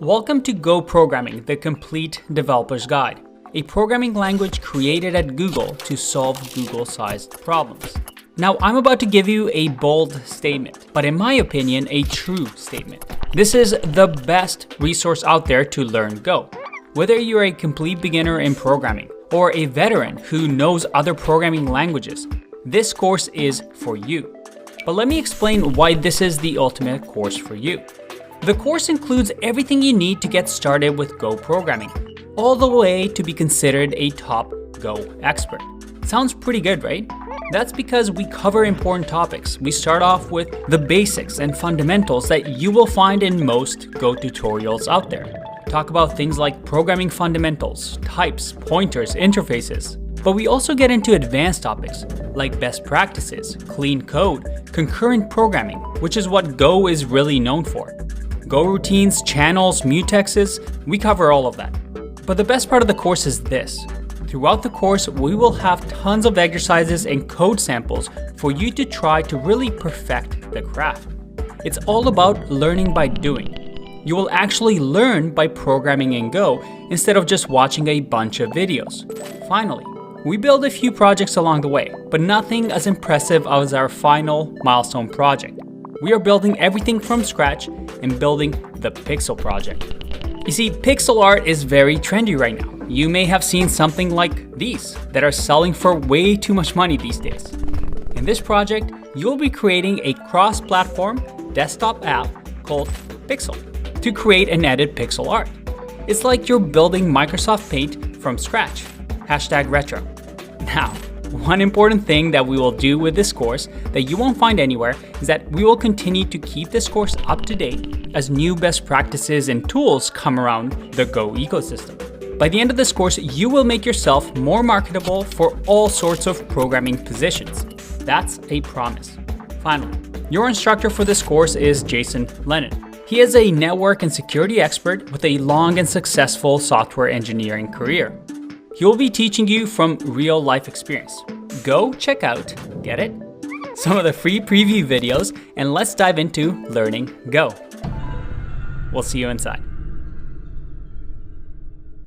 Welcome to Go Programming, the complete developer's guide, a programming language created at Google to solve Google-sized problems. Now, I'm about to give you a bold statement, but in my opinion, a true statement. This is the best resource out there to learn Go. Whether you're a complete beginner in programming or a veteran who knows other programming languages, this course is for you. But let me explain why this is the ultimate course for you. The course includes everything you need to get started with Go programming, all the way to be considered a top Go expert. Sounds pretty good, right? That's because we cover important topics. We start off with the basics and fundamentals that you will find in most Go tutorials out there. Talk about things like programming fundamentals, types, pointers, interfaces. But we also get into advanced topics like best practices, clean code, concurrent programming, which is what Go is really known for. Go routines, channels, mutexes, we cover all of that. But the best part of the course is this. Throughout the course, we will have tons of exercises and code samples for you to try to really perfect the craft. It's all about learning by doing. You will actually learn by programming in Go instead of just watching a bunch of videos. Finally, we build a few projects along the way, but nothing as impressive as our final milestone project. We are building everything from scratch and building the Pixel project. You see, pixel art is very trendy right now. You may have seen something like these that are selling for way too much money these days. In this project, you'll be creating a cross-platform desktop app called Pixel to create and edit pixel art. It's like you're building Microsoft Paint from scratch. #retro. Now, one important thing that we will do with this course that you won't find anywhere is that we will continue to keep this course up to date as new best practices and tools come around the Go ecosystem. By the end of this course, you will make yourself more marketable for all sorts of programming positions. That's a promise. Finally, your instructor for this course is Jason Lennon. He is a network and security expert with a long and successful software engineering career. He will be teaching you from real life experience. Go check out, get it? Some of the free preview videos, and let's dive into learning Go. We'll see you inside.